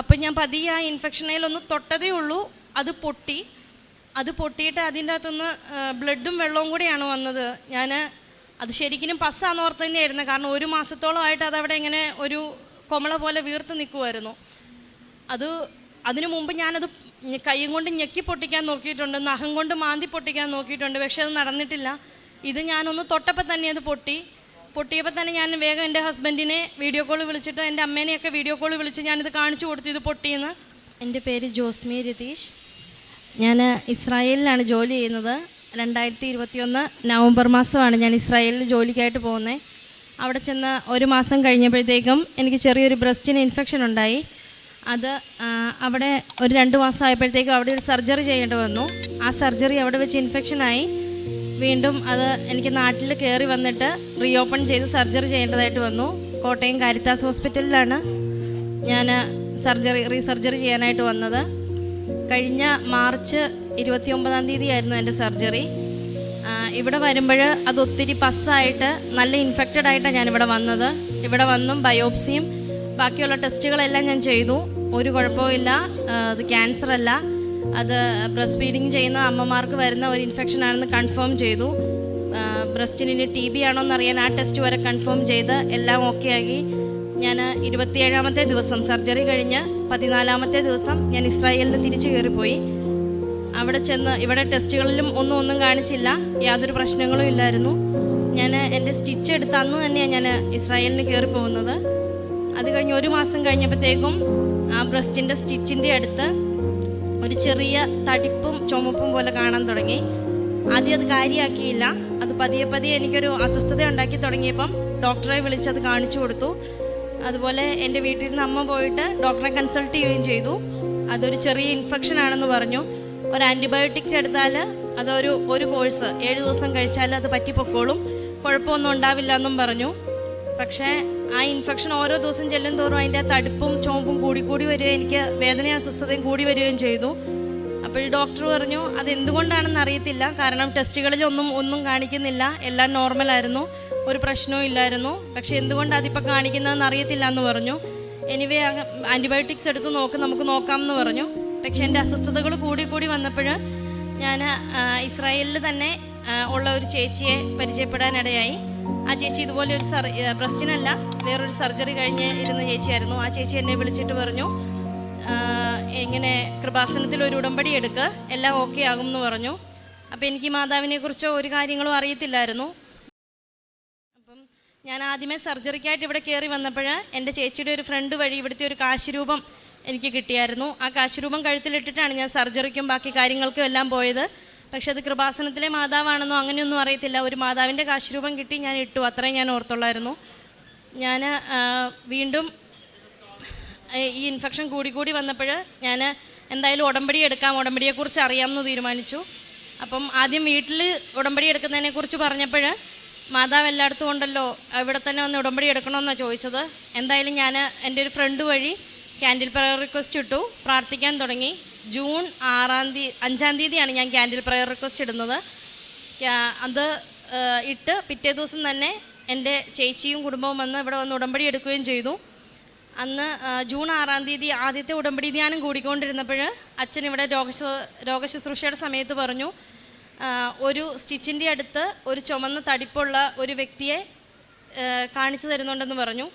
അപ്പം ഞാൻ പതിയെ ആ ഇൻഫെക്ഷനിലൊന്ന് തൊട്ടതേ ഉള്ളൂ, അത് പൊട്ടിയിട്ട് അതിൻ്റെ അകത്തുനിന്ന് ബ്ലഡും വെള്ളവും കൂടിയാണ് വന്നത്. അത് ശരിക്കും പസ്സാന്ന് ഓർത്ത് തന്നെയായിരുന്നു. കാരണം 1 മാസത്തോളമായിട്ട് അതവിടെ ഇങ്ങനെ ഒരു കൊമള പോലെ വീർത്ത് നിൽക്കുമായിരുന്നു. അതിനു മുമ്പ് ഞാനത് കൈയും കൊണ്ട് ഞെക്കി പൊട്ടിക്കാൻ നോക്കിയിട്ടുണ്ട്, നഖം കൊണ്ട് മാന്തി പൊട്ടിക്കാൻ നോക്കിയിട്ടുണ്ട്, പക്ഷെ അത് നടന്നിട്ടില്ല. ഇത് ഞാനൊന്ന് തൊട്ടപ്പോൾ തന്നെ അത് പൊട്ടിയപ്പോൾ തന്നെ ഞാൻ വേഗം എൻ്റെ ഹസ്ബൻഡിനെ വീഡിയോ കോൾ വിളിച്ചിട്ട് എൻ്റെ അമ്മേനെയൊക്കെ വീഡിയോ കോൾ വിളിച്ച് ഞാനിത് കാണിച്ചു കൊടുത്തു, ഇത് പൊട്ടിയെന്ന്. എൻ്റെ പേര് ജോസ്മി രതീഷ്. ഞാൻ ഇസ്രായേലിലാണ് ജോലി ചെയ്യുന്നത്. 2021 നവംബർ മാസമാണ് ഞാൻ ഇസ്രായേലിൽ ജോലിക്കായിട്ട് പോകുന്നത്. അവിടെ ചെന്ന് 1 മാസം കഴിഞ്ഞപ്പോഴത്തേക്കും എനിക്ക് ചെറിയൊരു ബ്രസ്റ്റിന് ഇൻഫെക്ഷൻ ഉണ്ടായി. അവിടെ ഒരു 2 മാസം ആയപ്പോഴത്തേക്കും അവിടെ ഒരു സർജറി ചെയ്യേണ്ടി വന്നു. ആ സർജറി അവിടെ വെച്ച് ഇൻഫെക്ഷനായി. വീണ്ടും അത് എനിക്ക് നാട്ടിൽ കയറി വന്നിട്ട് റീഓപ്പൺ ചെയ്ത് സർജറി ചെയ്യേണ്ടതായിട്ട് വന്നു. കോട്ടയം കാരിത്താസ് ഹോസ്പിറ്റലിലാണ് ഞാൻ റീസർജറി ചെയ്യാനായിട്ട് വന്നത്. കഴിഞ്ഞ മാർച്ച് 29-ാം തീയതി ആയിരുന്നു എൻ്റെ സർജറി. ഇവിടെ വരുമ്പോൾ അത് ഒത്തിരി പസ്സായിട്ട് നല്ല ഇൻഫെക്റ്റഡ് ആയിട്ടാണ് ഞാനിവിടെ വന്നത്. ഇവിടെ വന്നും ബയോപ്സിയും ബാക്കിയുള്ള ടെസ്റ്റുകളെല്ലാം ഞാൻ ചെയ്തു. ഒരു കുഴപ്പമില്ല, അത് ക്യാൻസർ അല്ല, അത് ബ്രസ്റ്റ് ഫീഡിങ് ചെയ്യുന്ന അമ്മമാർക്ക് വരുന്ന ഒരു ഇൻഫെക്ഷൻ ആണെന്ന് കൺഫേം ചെയ്തു. ബ്രസ്റ്റിന് TB ആണോ എന്നറിയാൻ ആ ടെസ്റ്റ് വരെ കൺഫേം ചെയ്ത് എല്ലാം ഓക്കെ ആക്കി. ഞാൻ 27-ാമത്തെ ദിവസം സർജറി കഴിഞ്ഞ് 14-ാമത്തെ ദിവസം ഞാൻ ഇസ്രായേലിൽ തിരിച്ചു കയറിപ്പോയി. അവിടെ ചെന്ന് ഇവിടെ ടെസ്റ്റുകളിലും ഒന്നും കാണിച്ചില്ല, യാതൊരു പ്രശ്നങ്ങളും ഇല്ലായിരുന്നു. ഞാൻ എൻ്റെ സ്റ്റിച്ച് എടുത്ത് അന്ന് തന്നെയാണ് ഞാൻ ഇസ്രായേലിന് കയറി പോകുന്നത്. അത് കഴിഞ്ഞ് 1 മാസം കഴിഞ്ഞപ്പോഴത്തേക്കും ആ ബ്രസ്റ്റിൻ്റെ സ്റ്റിച്ചിൻ്റെ അടുത്ത് ഒരു ചെറിയ തടിപ്പും ചുമപ്പും പോലെ കാണാൻ തുടങ്ങി. ആദ്യം അത് കാര്യമാക്കിയില്ല. അത് പതിയെ എനിക്കൊരു അസ്വസ്ഥത ഉണ്ടാക്കി തുടങ്ങിയപ്പം ഡോക്ടറെ വിളിച്ചത് കാണിച്ചു കൊടുത്തു. അതുപോലെ എൻ്റെ വീട്ടിൽ നിന്ന് അമ്മ പോയിട്ട് ഡോക്ടറെ കൺസൾട്ട് ചെയ്യുകയും ചെയ്തു. അതൊരു ചെറിയ ഇൻഫെക്ഷൻ ആണെന്ന് പറഞ്ഞു. ഒരു ആൻറ്റിബയോട്ടിക്സ് എടുത്താൽ ഒരു കോഴ്സ് 7 ദിവസം കഴിച്ചാൽ അത് പറ്റിപ്പൊക്കോളും, കുഴപ്പമൊന്നും ഉണ്ടാവില്ല എന്നും പറഞ്ഞു. പക്ഷേ ആ ഇൻഫെക്ഷൻ ഓരോ ദിവസം ചെല്ലും തോറും അതിൻ്റെ തടുപ്പും ചുവപ്പും കൂടി വരികയും എനിക്ക് വേദനയും അസ്വസ്ഥതയും കൂടി വരികയും ചെയ്തു. അപ്പോൾ ഡോക്ടർ പറഞ്ഞു അതെന്തുകൊണ്ടാണെന്ന് അറിയത്തില്ല, കാരണം ടെസ്റ്റുകളിൽ ഒന്നും കാണിക്കുന്നില്ല, എല്ലാം നോർമലായിരുന്നു, ഒരു പ്രശ്നവും ഇല്ലായിരുന്നു. പക്ഷേ എന്തുകൊണ്ട് അതിപ്പോൾ കാണിക്കുന്നതെന്ന് അറിയത്തില്ല എന്ന് പറഞ്ഞു. എനിവേ ആൻറ്റിബയോട്ടിക്സ് എടുത്ത് നമുക്ക് നോക്കാമെന്ന് പറഞ്ഞു. പക്ഷേ എൻ്റെ അസ്വസ്ഥതകൾ കൂടി വന്നപ്പോൾ ഞാൻ ഇസ്രായേലിൽ തന്നെ ഉള്ള ഒരു ചേച്ചിയെ പരിചയപ്പെടാനിടയായി. ആ ചേച്ചി ഇതുപോലെ ഒരു ബ്രസ്റ്റിനല്ല വേറൊരു സർജറി കഴിഞ്ഞ് ഇരുന്ന ചേച്ചിയായിരുന്നു. ആ ചേച്ചി എന്നെ വിളിച്ചിട്ട് പറഞ്ഞു ഇങ്ങനെ കൃപാസനത്തിൽ ഒരു ഉടമ്പടി എടുക്കുക, എല്ലാം ഓക്കെ ആകും എന്ന് പറഞ്ഞു. അപ്പോൾ എനിക്ക് മാതാവിനെ കുറിച്ചോ ഒരു കാര്യങ്ങളും അറിയത്തില്ലായിരുന്നു. അപ്പം ഞാൻ ആദ്യമേ സർജറിക്കായിട്ട് ഇവിടെ കയറി വന്നപ്പോൾ എൻ്റെ ചേച്ചിയുടെ ഒരു ഫ്രണ്ട് വഴി ഇവിടുത്തെ ഒരു കാശുരൂപം എനിക്ക് കിട്ടിയായിരുന്നു. ആ കാശുരൂപം കഴുത്തിലിട്ടിട്ടാണ് ഞാൻ സർജറിക്കും ബാക്കി കാര്യങ്ങൾക്കും എല്ലാം പോയത്. പക്ഷെ അത് കൃപാസനത്തിലെ മാതാവാണെന്നോ അങ്ങനെയൊന്നും അറിയത്തില്ല. ഒരു മാതാവിൻ്റെ കാശുരൂപം കിട്ടി, ഞാൻ ഇട്ടു, അത്രയും ഞാൻ ഓർത്തുള്ളായിരുന്നു. ഞാൻ വീണ്ടും ഈ ഇൻഫെക്ഷൻ കൂടി വന്നപ്പോൾ ഞാൻ എന്തായാലും ഉടമ്പടി എടുക്കാം, ഉടമ്പടിയെക്കുറിച്ച് അറിയാമെന്ന് തീരുമാനിച്ചു. അപ്പം ആദ്യം വീട്ടിൽ ഉടമ്പടി എടുക്കുന്നതിനെക്കുറിച്ച് പറഞ്ഞപ്പോൾ മാതാവ് എല്ലായിടത്തും ഉണ്ടല്ലോ, ഇവിടെ തന്നെ വന്ന് ഉടമ്പടി എടുക്കണമെന്നാണ് ചോദിച്ചത്. എന്തായാലും ഞാൻ എൻ്റെ ഒരു ഫ്രണ്ട് വഴി ക്യാൻഡിൽ പ്രയർ റിക്വസ്റ്റ് ഇട്ടു, പ്രാർത്ഥിക്കാൻ തുടങ്ങി. ജൂൺ 5-ാം തീയതിയാണ് ഞാൻ ക്യാൻഡിൽ പ്രയർ റിക്വസ്റ്റ് ഇടുന്നത്. അത് ഇട്ട് പിറ്റേ ദിവസം തന്നെ എൻ്റെ ചേച്ചിയും കുടുംബവും ഇവിടെ വന്ന് ഉടമ്പടി എടുക്കുകയും ചെയ്തു. അന്ന് ജൂൺ 6-ാം തീയതി ആദ്യത്തെ ഉടമ്പടി ധ്യാനം കൂടിക്കൊണ്ടിരുന്നപ്പോൾ അച്ഛൻ ഇവിടെ രോഗശുശ്രൂഷയുടെ സമയത്ത് പറഞ്ഞു, ഒരു സ്റ്റിച്ചിൻ്റെ അടുത്ത് ഒരു ചുമന്ന തടിപ്പുള്ള ഒരു വ്യക്തിയെ കാണിച്ചു തരുന്നുണ്ടെന്ന് പറഞ്ഞു.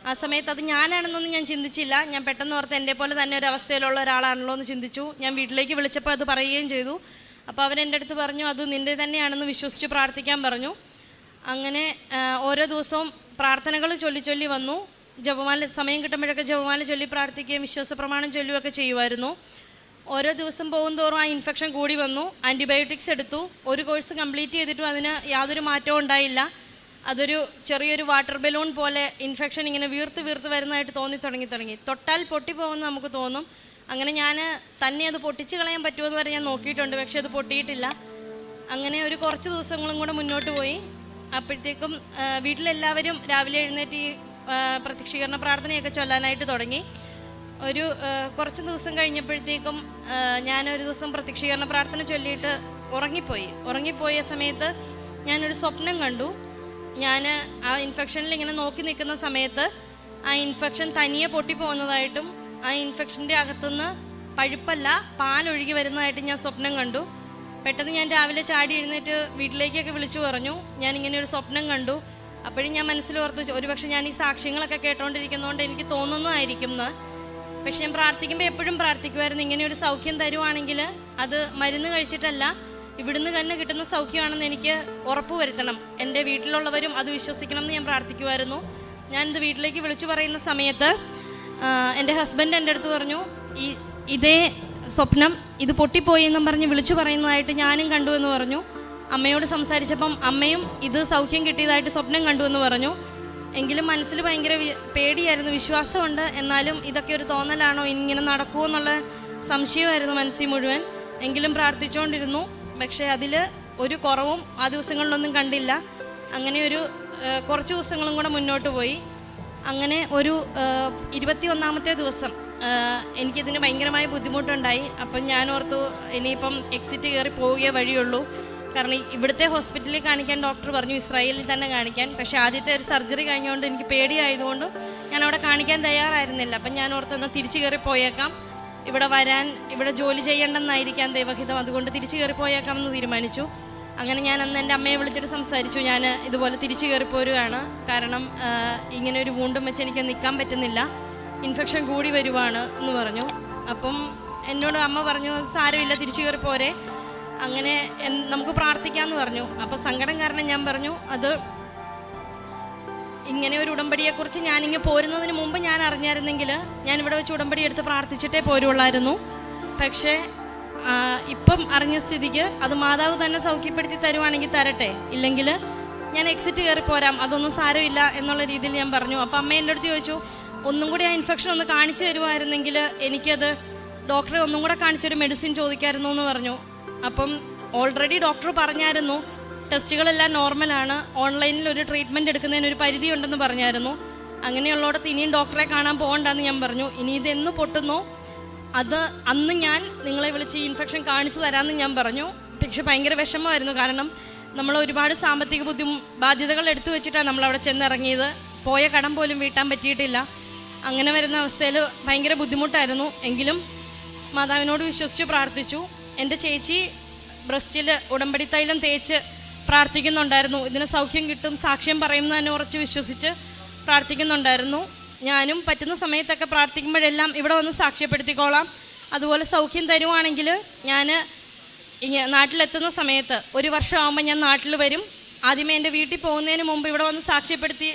ആ സമയത്ത് അത് ഞാനാണെന്നൊന്നും ഞാൻ ചിന്തിച്ചില്ല. ഞാൻ പെട്ടെന്ന് ഓർത്ത് എൻ്റെ പോലെ തന്നെ ഒരു അവസ്ഥയിലുള്ള ഒരാളാണല്ലോ എന്ന് ചിന്തിച്ചു. ഞാൻ വീട്ടിലേക്ക് വിളിച്ചപ്പോൾ അത് പറയുകയും ചെയ്തു. അപ്പോൾ അവരെൻ്റെ അടുത്ത് പറഞ്ഞു അത് നിൻ്റെ തന്നെയാണെന്ന് വിശ്വസിച്ച് പ്രാർത്ഥിക്കാൻ പറഞ്ഞു. അങ്ങനെ ഓരോ ദിവസവും പ്രാർത്ഥനകൾ ചൊല്ലി വന്നു. ജപമാല സമയം കിട്ടുമ്പോഴൊക്കെ ജപമാല ചൊല്ലി പ്രാർത്ഥിക്കുകയും വിശ്വാസ പ്രമാണം ചൊല്ലുകയൊക്കെ ചെയ്യുമായിരുന്നു. ഓരോ ദിവസം പോകുന്തോറും ആ ഇൻഫെക്ഷൻ കൂടി വന്നു. ആൻറ്റിബയോട്ടിക്സ് എടുത്തു. ഒരു കോഴ്സ് കംപ്ലീറ്റ് ചെയ്തിട്ടും അതിന് യാതൊരു മാറ്റവും ഉണ്ടായില്ല. അതൊരു ചെറിയൊരു വാട്ടർ ബലൂൺ പോലെ ഇൻഫെക്ഷൻ ഇങ്ങനെ വീർത്ത് വരുന്നതായിട്ട് തുടങ്ങി. തൊട്ടാൽ പൊട്ടിപ്പോകുമെന്ന് നമുക്ക് തോന്നും. അങ്ങനെ ഞാൻ തന്നെ അത് പൊട്ടിച്ച് കളയാൻ പറ്റുമെന്ന് വരെ ഞാൻ നോക്കിയിട്ടുണ്ട്, പക്ഷേ അത് പൊട്ടിയിട്ടില്ല. അങ്ങനെ ഒരു കുറച്ച് ദിവസങ്ങളും കൂടെ മുന്നോട്ട് പോയി. അപ്പോഴത്തേക്കും വീട്ടിലെല്ലാവരും രാവിലെ എഴുന്നേറ്റ് ഈ പ്രത്യക്ഷീകരണ പ്രാർത്ഥനയൊക്കെ ചൊല്ലാനായിട്ട് തുടങ്ങി. ഒരു കുറച്ച് ദിവസം കഴിഞ്ഞപ്പോഴത്തേക്കും ഞാനൊരു ദിവസം പ്രത്യക്ഷീകരണ പ്രാർത്ഥന ചൊല്ലിയിട്ട് ഉറങ്ങിപ്പോയ സമയത്ത് ഞാനൊരു സ്വപ്നം കണ്ടു. ഞാൻ ആ ഇൻഫെക്ഷനിൽ ഇങ്ങനെ നോക്കി നിൽക്കുന്ന സമയത്ത് ആ ഇൻഫെക്ഷൻ തനിയെ പൊട്ടിപ്പോകുന്നതായിട്ടും ആ ഇൻഫെക്ഷൻ്റെ അകത്തുനിന്ന് പഴുപ്പല്ല പാലൊഴുകി വരുന്നതായിട്ട് ഞാൻ സ്വപ്നം കണ്ടു. പെട്ടെന്ന് ഞാൻ രാവിലെ ചാടി എഴുന്നേറ്റ് വീട്ടിലേക്കൊക്കെ വിളിച്ചു പറഞ്ഞു ഞാനിങ്ങനെ ഒരു സ്വപ്നം കണ്ടു. അപ്പോഴും ഞാൻ മനസ്സിലോർത്തു ഒരുപക്ഷെ ഞാൻ ഈ സാക്ഷ്യങ്ങളൊക്കെ കേട്ടോണ്ടിരിക്കുന്നതുകൊണ്ട് എനിക്ക് തോന്നുന്നതായിരിക്കും എന്ന്. പക്ഷെ ഞാൻ പ്രാർത്ഥിക്കുമ്പോൾ എപ്പോഴും പ്രാർത്ഥിക്കുമായിരുന്നു ഇങ്ങനെ ഒരു സൗഖ്യം തരുവാണെങ്കിൽ അത് മരുന്ന് കഴിച്ചിട്ടല്ല, ഇവിടുന്ന് തന്നെ കിട്ടുന്ന സൗഖ്യമാണെന്ന് എനിക്ക് ഉറപ്പ് വരുത്തണം, എൻ്റെ വീട്ടിലുള്ളവരും അത് വിശ്വസിക്കണം എന്ന് ഞാൻ പ്രാർത്ഥിക്കുമായിരുന്നു. ഞാനിത് വീട്ടിലേക്ക് വിളിച്ചു പറയുന്ന സമയത്ത് എൻ്റെ ഹസ്ബൻഡ് എൻ്റെ അടുത്ത് പറഞ്ഞു ഇതേ സ്വപ്നം ഇത് പൊട്ടിപ്പോയി എന്നും പറഞ്ഞ് വിളിച്ചു പറയുന്നതായിട്ട് ഞാനും കണ്ടു എന്ന് പറഞ്ഞു. അമ്മയോട് സംസാരിച്ചപ്പം അമ്മയും ഇത് സൗഖ്യം കിട്ടിയതായിട്ട് സ്വപ്നം കണ്ടു എന്ന് പറഞ്ഞു. എങ്കിലും മനസ്സിൽ ഭയങ്കര പേടിയായിരുന്നു, വിശ്വാസമുണ്ട്, എന്നാലും ഇതൊക്കെ ഒരു തോന്നലാണോ, ഇങ്ങനെ നടക്കുമോ എന്നുള്ള സംശയമായിരുന്നു മനസ്സിൽ മുഴുവൻ. എങ്കിലും പ്രാർത്ഥിച്ചുകൊണ്ടിരുന്നു. പക്ഷേ അതിൽ ഒരു കുറവും ആ ദിവസങ്ങളിലൊന്നും കണ്ടില്ല. അങ്ങനെ ഒരു കുറച്ച് ദിവസങ്ങളും കൂടെ മുന്നോട്ട് പോയി. അങ്ങനെ ഒരു 21-ാമത്തെ ദിവസം എനിക്കിതിന് ഭയങ്കരമായ ബുദ്ധിമുട്ടുണ്ടായി. അപ്പം ഞാൻ ഓർത്തു ഇനിയിപ്പം എക്സിറ്റ് കയറി പോവുകയേ വഴിയുള്ളൂ. കാരണം ഇവിടുത്തെ ഹോസ്പിറ്റലിൽ കാണിക്കാൻ ഡോക്ടർ പറഞ്ഞു ഇസ്രായേലിൽ തന്നെ കാണിക്കാൻ. പക്ഷേ ആദ്യത്തെ ഒരു സർജറി കഴിഞ്ഞുകൊണ്ട് എനിക്ക് പേടിയായതുകൊണ്ടും ഞാൻ അവിടെ കാണിക്കാൻ തയ്യാറായിരുന്നില്ല. അപ്പം ഞാൻ ഓർത്ത് എന്നാൽ തിരിച്ചു കയറി പോയേക്കാം, ഇവിടെ ജോലി ചെയ്യേണ്ടെന്നായിരിക്കാം ദൈവഹിതം, അതുകൊണ്ട് തിരിച്ചു കയറി പോയേക്കാമെന്ന് തീരുമാനിച്ചു. അങ്ങനെ ഞാൻ അന്ന് എൻ്റെ അമ്മയെ വിളിച്ചിട്ട് സംസാരിച്ചു, ഞാൻ ഇതുപോലെ തിരിച്ചു കയറി പോരുകയാണ്, കാരണം ഇങ്ങനെ ഒരു വൂണ്ടും വെച്ച് എനിക്ക് നിൽക്കാൻ പറ്റുന്നില്ല, ഇൻഫെക്ഷൻ കൂടി വരുവാണ് എന്ന് പറഞ്ഞു. അപ്പം എന്നോട് അമ്മ പറഞ്ഞു സാരമില്ല തിരിച്ചു കയറി പോരെ, അങ്ങനെ നമുക്ക് പ്രാർത്ഥിക്കാമെന്ന് പറഞ്ഞു. അപ്പം സങ്കടം കാരണം ഞാൻ പറഞ്ഞു അത് ഇങ്ങനെ ഒരു ഉടമ്പടിയെക്കുറിച്ച് ഞാനിങ്ങനെ പോരുന്നതിന് മുമ്പ് ഞാൻ അറിഞ്ഞായിരുന്നെങ്കിൽ ഞാൻ ഇവിടെ വെച്ച് ഉടമ്പടി എടുത്ത് പ്രാർത്ഥിച്ചിട്ടേ പോരുള്ളായിരുന്നു. പക്ഷേ ഇപ്പം അറിഞ്ഞ സ്ഥിതിക്ക് അത് മാതാവ് തന്നെ സൗഖ്യപ്പെടുത്തി തരുവാണെങ്കിൽ തരട്ടെ, ഇല്ലെങ്കിൽ ഞാൻ എക്സിറ്റ് കയറി പോരാം, അതൊന്നും സാരമില്ല എന്നുള്ള രീതിയിൽ ഞാൻ പറഞ്ഞു. അപ്പം അമ്മ എൻ്റെ അടുത്ത് ചോദിച്ചു ഒന്നും കൂടി ആ ഇൻഫെക്ഷൻ ഒന്ന് കാണിച്ചു തരുമായിരുന്നെങ്കിൽ എനിക്കത് ഡോക്ടറെ ഒന്നും കൂടെ കാണിച്ചൊരു മെഡിസിൻ ചോദിക്കായിരുന്നു എന്ന് പറഞ്ഞു. അപ്പം ഓൾറെഡി ഡോക്ടർ പറഞ്ഞായിരുന്നു ടെസ്റ്റുകളെല്ലാം നോർമലാണ്, ഓൺലൈനിൽ ഒരു ട്രീറ്റ്മെൻറ്റ് എടുക്കുന്നതിന് ഒരു പരിധി ഉണ്ടെന്ന് പറഞ്ഞായിരുന്നു. അങ്ങനെയുള്ളടത്ത് ഇനിയും ഡോക്ടറെ കാണാൻ പോകണ്ടെന്ന് ഞാൻ പറഞ്ഞു. ഇനി ഇതെന്ന് പൊട്ടുന്നോ അത് അന്ന് ഞാൻ നിങ്ങളെ വിളിച്ച് ഈ ഇൻഫെക്ഷൻ കാണിച്ചു തരാമെന്ന് ഞാൻ പറഞ്ഞു. പക്ഷെ ഭയങ്കര വിഷമമായിരുന്നു, കാരണം നമ്മൾ ഒരുപാട് സാമ്പത്തിക ബാധ്യതകൾ എടുത്തു വെച്ചിട്ടാണ് നമ്മളവിടെ ചെന്നിറങ്ങിയത്, പോയ കടം പോലും വീട്ടാൻ പറ്റിയിട്ടില്ല. അങ്ങനെ വരുന്ന അവസ്ഥയിൽ ഭയങ്കര ബുദ്ധിമുട്ടായിരുന്നു. എങ്കിലും മാതാവിനോട് വിശ്വസിച്ച് പ്രാർത്ഥിച്ചു. എൻ്റെ ചേച്ചി ബ്രസ്റ്റിൽ ഉടമ്പടി തൈലം തേച്ച് പ്രാർത്ഥിക്കുന്നുണ്ടായിരുന്നു, ഇതിന് സൗഖ്യം കിട്ടും സാക്ഷ്യം പറയുമെന്ന് തന്നെ ഉറച്ച് വിശ്വസിച്ച് പ്രാർത്ഥിക്കുന്നുണ്ടായിരുന്നു. ഞാനും പറ്റുന്ന സമയത്തൊക്കെ പ്രാർത്ഥിക്കുമ്പോഴെല്ലാം ഇവിടെ വന്ന് സാക്ഷ്യപ്പെടുത്തിക്കോളാം, അതുപോലെ സൗഖ്യം തരുവാണെങ്കിൽ ഞാൻ നാട്ടിലെത്തുന്ന സമയത്ത് 1 വർഷമാകുമ്പോൾ ഞാൻ നാട്ടിൽ വരും, ആദ്യമേ എൻ്റെ വീട്ടിൽ പോകുന്നതിന് മുമ്പ് ഇവിടെ വന്ന് സാക്ഷ്യപ്പെടുത്തി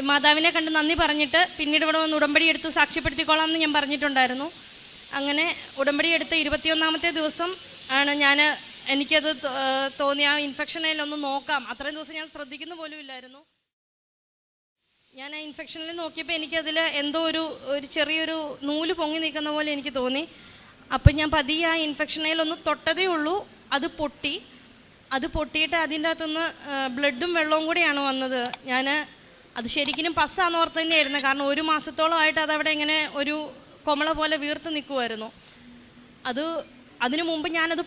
മാതാവിനെ കണ്ട് നന്ദി പറഞ്ഞിട്ട് പിന്നീട് ഇവിടെ വന്ന് ഉടമ്പടി എടുത്ത് സാക്ഷ്യപ്പെടുത്തിക്കോളാം എന്ന് ഞാൻ പറഞ്ഞിട്ടുണ്ടായിരുന്നു. അങ്ങനെ ഉടമ്പടി എടുത്ത് 21-ാമത്തെ ദിവസം ആണ് എനിക്കത് തോന്നി ആ ഇൻഫെക്ഷനിലൊന്ന് നോക്കാം. അത്രയും ദിവസം ഞാൻ ശ്രദ്ധിക്കുന്ന പോലും ഇല്ലായിരുന്നു. ഞാൻ ആ ഇൻഫെക്ഷനിൽ നോക്കിയപ്പോൾ എനിക്കതിൽ എന്തോ ഒരു ചെറിയൊരു നൂല് പൊങ്ങി നിൽക്കുന്ന പോലെ എനിക്ക് തോന്നി. അപ്പം ഞാൻ പതിയെ ആ ഇൻഫെക്ഷനിലൊന്ന് തൊട്ടതേ ഉള്ളൂ, അത് പൊട്ടിയിട്ട് അതിൻ്റെ അകത്തുനിന്ന് ബ്ലഡും വെള്ളവും കൂടെയാണ് വന്നത്. അത് ശരിക്കും പസ്സാന്ന് ഓർത്ത് തന്നെയായിരുന്നു, കാരണം 1 മാസത്തോളമായിട്ട് അതവിടെ ഇങ്ങനെ ഒരു കൊമള പോലെ വീർത്ത് നിൽക്കുമായിരുന്നു. അതിനു മുമ്പ് ഞാനത്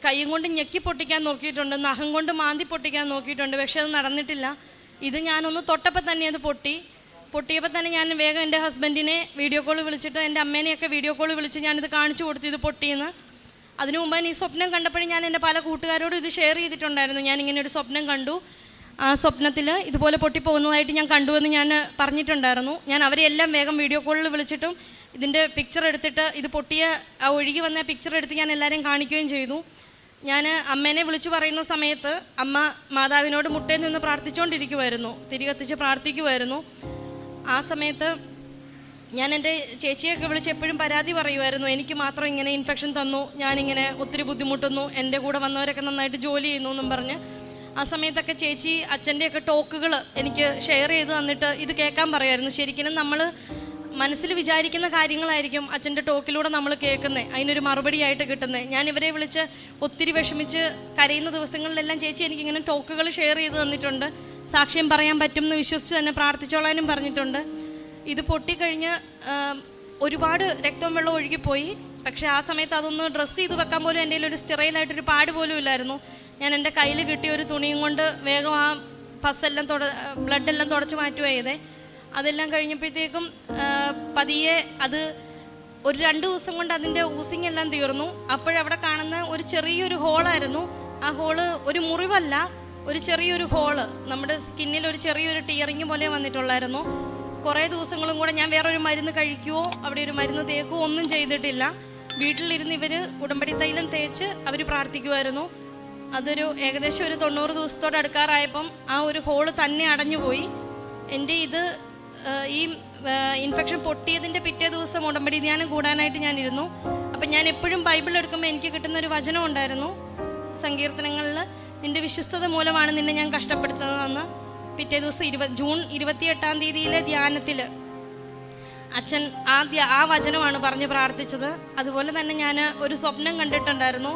കൈയും കൊണ്ട് ഞെക്കി പൊട്ടിക്കാൻ നോക്കിയിട്ടുണ്ട്, നഖം കൊണ്ട് മാന്തി പൊട്ടിക്കാൻ നോക്കിയിട്ടുണ്ട്, പക്ഷെ അത് നടന്നിട്ടില്ല. ഇത് ഞാനൊന്ന് തൊട്ടപ്പോൾ തന്നെ അത് പൊട്ടിയപ്പോൾ തന്നെ ഞാൻ വേഗം എൻ്റെ ഹസ്ബൻഡിനെ വീഡിയോ കോൾ വിളിച്ചിട്ട് എൻ്റെ അമ്മേനെയൊക്കെ വീഡിയോ കോൾ വിളിച്ച് ഞാനിത് കാണിച്ചു കൊടുത്തു ഇത് പൊട്ടിയെന്ന്. അതിനു മുമ്പ് ഈ സ്വപ്നം കണ്ടപ്പോഴും ഞാൻ എൻ്റെ പല കൂട്ടുകാരോടും ഇത് ഷെയർ ചെയ്തിട്ടുണ്ടായിരുന്നു. ഞാനിങ്ങനെ ഒരു സ്വപ്നം കണ്ടു, ആ സ്വപ്നത്തിൽ ഇതുപോലെ പൊട്ടിപ്പോകുന്നതായിട്ട് ഞാൻ കണ്ടു എന്ന് ഞാൻ പറഞ്ഞിട്ടുണ്ടായിരുന്നു. ഞാൻ അവരെല്ലാം വേഗം വീഡിയോ കോളിൽ വിളിച്ചിട്ടും ഇതിൻ്റെ പിക്ചർ എടുത്തിട്ട് ഇത് പൊട്ടിയ ആ ഒഴുകി വന്ന പിക്ചർ എടുത്ത് ഞാൻ എല്ലാവരെയും കാണിക്കുകയും ചെയ്തു. ഞാൻ അമ്മേനെ വിളിച്ചു പറയുന്ന സമയത്ത് അമ്മ മാതാവിനോട് മുട്ടയിൽ നിന്ന് പ്രാർത്ഥിച്ചുകൊണ്ടിരിക്കുമായിരുന്നു, തിരികത്തിച്ച് പ്രാർത്ഥിക്കുമായിരുന്നു. ആ സമയത്ത് ഞാൻ എൻ്റെ ചേച്ചിയൊക്കെ വിളിച്ച് എപ്പോഴും പരാതി പറയുമായിരുന്നു, എനിക്ക് മാത്രം ഇങ്ങനെ ഇൻഫെക്ഷൻ തന്നു, ഞാനിങ്ങനെ ഒത്തിരി ബുദ്ധിമുട്ടുന്നു, എൻ്റെ കൂടെ വന്നവരൊക്കെ നന്നായിട്ട് ജോലി ചെയ്യുന്നു എന്നും പറഞ്ഞ്. ആ സമയത്തൊക്കെ ചേച്ചി അച്ഛൻ്റെയൊക്കെ ടോക്കുകൾ എനിക്ക് ഷെയർ ചെയ്ത് തന്നിട്ട് ഇത് കേൾക്കാൻ പറയുമായിരുന്നു. ശരിക്കും നമ്മൾ മനസ്സിൽ വിചാരിക്കുന്ന കാര്യങ്ങളായിരിക്കും അച്ഛൻ്റെ ടോക്കിലൂടെ നമ്മൾ കേൾക്കുന്നത്, അതിനൊരു മറുപടിയായിട്ട് കിട്ടുന്നത്. ഞാൻ ഇവരെ വിളിച്ച് ഒത്തിരി വിഷമിച്ച് കരയുന്ന ദിവസങ്ങളിലെല്ലാം ചേച്ചി എനിക്കിങ്ങനെ ടോക്കുകൾ ഷെയർ ചെയ്ത് തന്നിട്ടുണ്ട്, സാക്ഷ്യം പറയാൻ പറ്റും എന്ന് വിശ്വസിച്ച് തന്നെ പ്രാർത്ഥിച്ചോളാനും പറഞ്ഞിട്ടുണ്ട്. ഇത് പൊട്ടിക്കഴിഞ്ഞ് ഒരുപാട് രക്തവും വെള്ളവും ഒഴുകിപ്പോയി. പക്ഷേ ആ സമയത്ത് അതൊന്ന് ഡ്രസ്സ് ചെയ്ത് വെക്കാൻ പോലും എൻ്റെ ഒരു സ്റ്റെറൈലായിട്ടൊരു പാട് പോലും ഇല്ലായിരുന്നു. ഞാൻ എൻ്റെ കയ്യിൽ കിട്ടിയ ഒരു തുണിയും കൊണ്ട് വേഗം ആ പസ്സെല്ലാം ബ്ലഡെല്ലാം തുടച്ച് മാറ്റുക ചെയ്തേ. അതെല്ലാം കഴിഞ്ഞപ്പോഴത്തേക്കും പതിയെ അത് ഒരു 2 ദിവസം കൊണ്ട് അതിൻ്റെ ഊസിങ് എല്ലാം തീർന്നു. അപ്പോഴവിടെ കാണുന്ന ഒരു ചെറിയൊരു ഹോളായിരുന്നു. ആ ഹോള് ഒരു മുറിവല്ല, ഒരു ചെറിയൊരു ഹോള്, നമ്മുടെ സ്കിന്നിൽ ഒരു ചെറിയൊരു ടിയറിങ് പോലെ വന്നിട്ടുള്ളായിരുന്നു. കുറേ ദിവസങ്ങളും കൂടെ ഞാൻ വേറൊരു മരുന്ന് കഴിക്കുവോ അവിടെ ഒരു മരുന്ന് തേക്കുകയോ ഒന്നും ചെയ്തിട്ടില്ല. വീട്ടിലിരുന്ന് ഇവർ ഉടമ്പടി തൈലം തേച്ച് അവർ പ്രാർത്ഥിക്കുമായിരുന്നു. അതൊരു ഏകദേശം ഒരു 90 ദിവസത്തോട് അടുക്കാറായപ്പം ആ ഒരു ഹോള് തന്നെ അടഞ്ഞുപോയി. എൻ്റെ ഈ ഇൻഫെക്ഷൻ പൊട്ടിയതിൻ്റെ പിറ്റേ ദിവസം ഉടമ്പടി ധ്യാനം കൂടാനായിട്ട് ഞാനിരുന്നു. അപ്പം ഞാൻ എപ്പോഴും ബൈബിൾ എടുക്കുമ്പോൾ എനിക്ക് കിട്ടുന്നൊരു വചനം ഉണ്ടായിരുന്നു, സങ്കീർത്തനങ്ങളിൽ, നിൻ്റെ വിശ്വസ്തത മൂലമാണ് നിന്നെ ഞാൻ കഷ്ടപ്പെടുത്തുന്നതെന്ന്. പിറ്റേ ദിവസം ജൂൺ 28-ാം തീയതിയിലെ ധ്യാനത്തിൽ അച്ഛൻ ആ വചനമാണ് പറഞ്ഞ് പ്രാർത്ഥിച്ചത്. അതുപോലെ തന്നെ ഞാൻ ഒരു സ്വപ്നം കണ്ടിട്ടുണ്ടായിരുന്നു.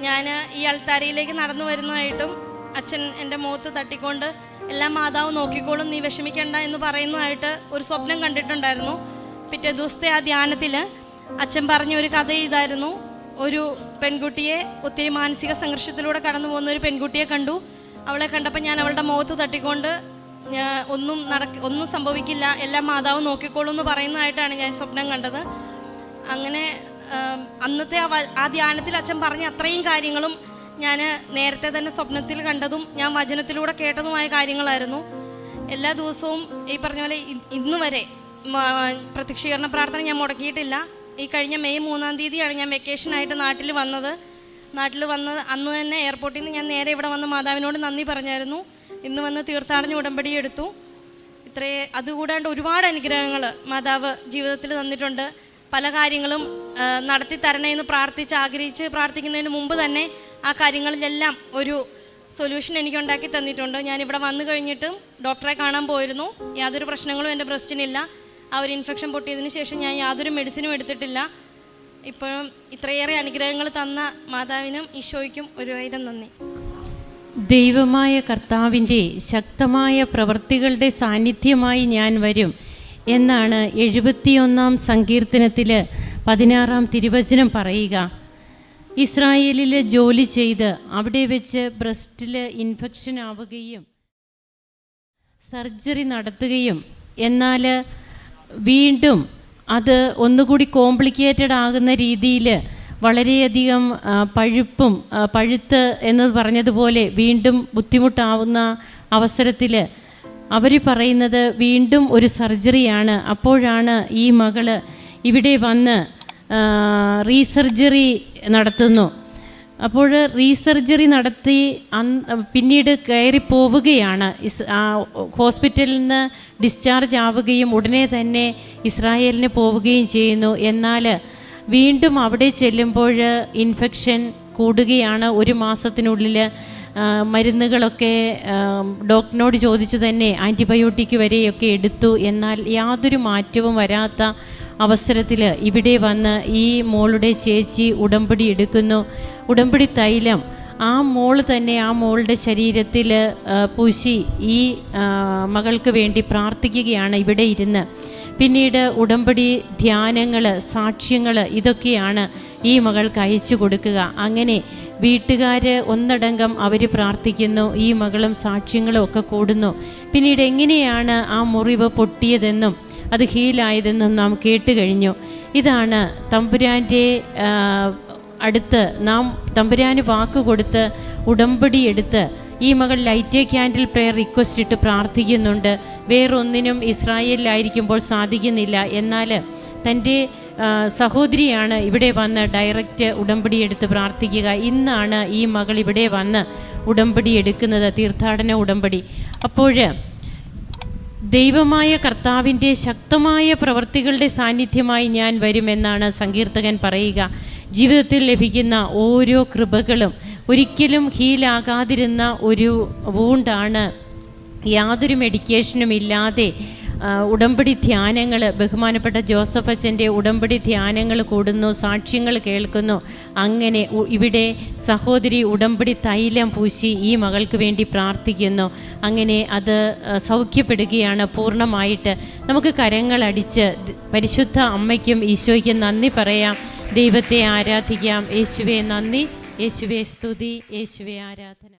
ഞാൻ ഈ അൾത്താരയിലേക്ക് നടന്നു വരുന്നതായിട്ടും അച്ഛൻ എൻ്റെ മുഖത്ത് തട്ടിക്കൊണ്ട് എല്ലാം മാതാവ് നോക്കിക്കോളും, നീ വിഷമിക്കണ്ട എന്ന് പറയുന്നതായിട്ട് ഒരു സ്വപ്നം കണ്ടിട്ടുണ്ടായിരുന്നു. പിറ്റേ ദിവസത്തെ ആ ധ്യാനത്തിൽ അച്ഛൻ പറഞ്ഞ ഒരു കഥ ഇതായിരുന്നു. ഒരു പെൺകുട്ടിയെ, ഒത്തിരി മാനസിക സംഘർഷത്തിലൂടെ കടന്നു പോകുന്ന ഒരു പെൺകുട്ടിയെ കണ്ടു. അവളെ കണ്ടപ്പോൾ ഞാൻ അവളുടെ മുഖത്ത് തട്ടിക്കൊണ്ട് ഒന്നും സംഭവിക്കില്ല, എല്ലാം മാതാവ് നോക്കിക്കോളും എന്ന് പറയുന്നതായിട്ടാണ് ഞാൻ സ്വപ്നം കണ്ടത്. അങ്ങനെ അന്നത്തെ ആ ധ്യാനത്തിൽ അച്ഛൻ പറഞ്ഞ അത്രയും കാര്യങ്ങളും ഞാൻ നേരത്തെ തന്നെ സ്വപ്നത്തിൽ കണ്ടതും ഞാൻ വചനത്തിലൂടെ കേട്ടതുമായ കാര്യങ്ങളായിരുന്നു. എല്ലാ ദിവസവും ഈ പറഞ്ഞ പോലെ ഇന്ന് വരെ പ്രത്യക്ഷീകരണ പ്രാർത്ഥന ഞാൻ മുടക്കിയിട്ടില്ല. ഈ കഴിഞ്ഞ മെയ് 3-ാം തീയതിയാണ് ഞാൻ വെക്കേഷനായിട്ട് നാട്ടിൽ വന്നത്. അന്ന് തന്നെ എയർപോർട്ടിൽ നിന്ന് ഞാൻ നേരെ ഇവിടെ വന്ന് മാതാവിനോട് നന്ദി പറഞ്ഞായിരുന്നു. ഇന്ന് വന്ന് തീർത്ഥാടന ഉടമ്പടി എടുത്തു. അതുകൂടാണ്ട് ഒരുപാട് അനുഗ്രഹങ്ങൾ മാതാവ് ജീവിതത്തിൽ തന്നിട്ടുണ്ട്. പല കാര്യങ്ങളും നടത്തി തരണേന്ന് ആഗ്രഹിച്ച് പ്രാർത്ഥിക്കുന്നതിന് മുമ്പ് തന്നെ ആ കാര്യങ്ങളിലെല്ലാം ഒരു സൊല്യൂഷൻ എനിക്കുണ്ടാക്കി തന്നിട്ടുണ്ട്. ഞാനിവിടെ വന്നു കഴിഞ്ഞിട്ടും ഡോക്ടറെ കാണാൻ പോയിരുന്നു. യാതൊരു പ്രശ്നങ്ങളും എൻ്റെ ബ്രസ്റ്റിനില്ല. ആ ഒരു ഇൻഫെക്ഷൻ പൊട്ടിയതിന് ശേഷം ഞാൻ യാതൊരു മെഡിസിനും എടുത്തിട്ടില്ല. ഇപ്പോഴും ഇത്രയേറെ അനുഗ്രഹങ്ങൾ തന്ന മാതാവിനും ഈശോയ്ക്കും 1000 നന്ദി. ദൈവമായ കർത്താവിൻ്റെ ശക്തമായ പ്രവൃത്തികളുടെ സാന്നിധ്യമായി ഞാൻ വരും എന്നാണ് 71-ാം സങ്കീർത്തനത്തിൽ 16-ാം തിരുവചനം പറയുക. ഇസ്രായേലിൽ ജോലി ചെയ്ത് അവിടെ വെച്ച് ബ്രസ്റ്റിൽ ഇൻഫെക്ഷൻ ആവുകയും സർജറി നടത്തുകയും എന്നാൽ വീണ്ടും അത് ഒന്നുകൂടി കോംപ്ലിക്കേറ്റഡ് ആകുന്ന രീതിയിൽ വളരെയധികം പഴുത്ത് എന്ന് പറഞ്ഞതുപോലെ വീണ്ടും ബുദ്ധിമുട്ടാവുന്ന അവസരത്തിൽ അവർ പറയുന്നത് വീണ്ടും ഒരു സർജറിയാണ്. അപ്പോഴാണ് ഈ മകള് ഇവിടെ വന്ന് റീസർജറി നടത്തുന്നു. അപ്പോൾ റീസർജറി നടത്തി പിന്നീട് കയറി പോവുകയാണ്. ഹോസ്പിറ്റലിൽ നിന്ന് ഡിസ്ചാർജ് ആവുകയും ഉടനെ തന്നെ ഇസ്രായേലിന് പോവുകയും ചെയ്യുന്നു. എന്നാൽ വീണ്ടും അവിടെ ചെല്ലുമ്പോൾ ഇൻഫെക്ഷൻ കൂടുകയാണ്. 1 മാസത്തിനുള്ളിൽ മരുന്നുകളൊക്കെ ഡോക്ടറിനോട് ചോദിച്ചു തന്നെ ആൻറ്റിബയോട്ടിക് വരെയൊക്കെ എടുത്തു. എന്നാൽ യാതൊരു മാറ്റവും വരാത്ത അവസരത്തിൽ ഇവിടെ വന്ന് ഈ മോളുടെ ചേച്ചി ഉടമ്പടി എടുക്കുന്നു. ഉടമ്പടി തൈലം ആ മോള് തന്നെ ആ മോളുടെ ശരീരത്തിൽ പൂശി ഈ മകൾക്ക് വേണ്ടി പ്രാർത്ഥിക്കുകയാണ് ഇവിടെ ഇരുന്ന്. പിന്നീട് ഉടമ്പടി ധ്യാനങ്ങൾ, സാക്ഷ്യങ്ങൾ ഇതൊക്കെയാണ് ഈ മകൾക്ക് അയച്ചു കൊടുക്കുക. അങ്ങനെ വീട്ടുകാർ ഒന്നടങ്കം അവർ പ്രാർത്ഥിക്കുന്നു, ഈ മകളും സാക്ഷ്യങ്ങളും ഒക്കെ കൂടുന്നു. പിന്നീട് എങ്ങനെയാണ് ആ മുറിവ് പൊട്ടിയതെന്നും അത് ഹീലായതെന്നും നാം കേട്ട് കഴിഞ്ഞു. ഇതാണ് തമ്പുരാൻ്റെ അടുത്ത് നാം തമ്പുരാന് വാക്ക് കൊടുത്ത് ഉടമ്പടി എടുത്ത് ഈ മകൾ ലൈറ്റ് ക്യാൻഡിൽ പ്രെയർ റിക്വസ്റ്റ് ഇട്ട് പ്രാർത്ഥിക്കുന്നുണ്ട്. വേറൊന്നിനും ഇസ്രായേലിലായിരിക്കുമ്പോൾ സാധിക്കുന്നില്ല. എന്നാൽ തൻ്റെ സഹോദരിയാണ് ഇവിടെ വന്ന് ഡയറക്റ്റ് ഉടമ്പടി എടുത്ത് പ്രാർത്ഥിക്കുക. ഇന്നാണ് ഈ മകൾ ഇവിടെ വന്ന് ഉടമ്പടി എടുക്കുന്നത്, തീർത്ഥാടന ഉടമ്പടി. അപ്പോൾ ദൈവമായ കർത്താവിൻ്റെ ശക്തമായ പ്രവൃത്തികളുടെ സാന്നിധ്യമായി ഞാൻ വരുമെന്നാണ് സങ്കീർത്തകൻ പറയുക. ജീവിതത്തിൽ ലഭിക്കുന്ന ഓരോ കൃപകളും ഒരിക്കലും ഹീലാകാതിരുന്ന ഒരു വൂണ്ടാണ്. യാതൊരു മെഡിക്കേഷനും ഇല്ലാതെ ഉടമ്പടി ധ്യാനങ്ങൾ, ബഹുമാനപ്പെട്ട ജോസഫ് അച്ഛൻ്റെ ഉടമ്പടി ധ്യാനങ്ങൾ കൂടുന്നു, സാക്ഷ്യങ്ങൾ കേൾക്കുന്നു. അങ്ങനെ ഇവിടെ സഹോദരി ഉടമ്പടി തൈലം പൂശി ഈ മകൾക്ക് വേണ്ടി പ്രാർത്ഥിക്കുന്നു. അങ്ങനെ അത് സൗഖ്യപ്പെടുകയാണ് പൂർണ്ണമായിട്ട്. നമുക്ക് കരങ്ങളടിച്ച് പരിശുദ്ധ അമ്മയ്ക്കും ഈശോയ്ക്കും നന്ദി പറയാം, ദൈവത്തെ ആരാധിക്കാം. യേശുവേ നന്ദി, യേശുവേ സ്തുതി, യേശുവേ ആരാധന.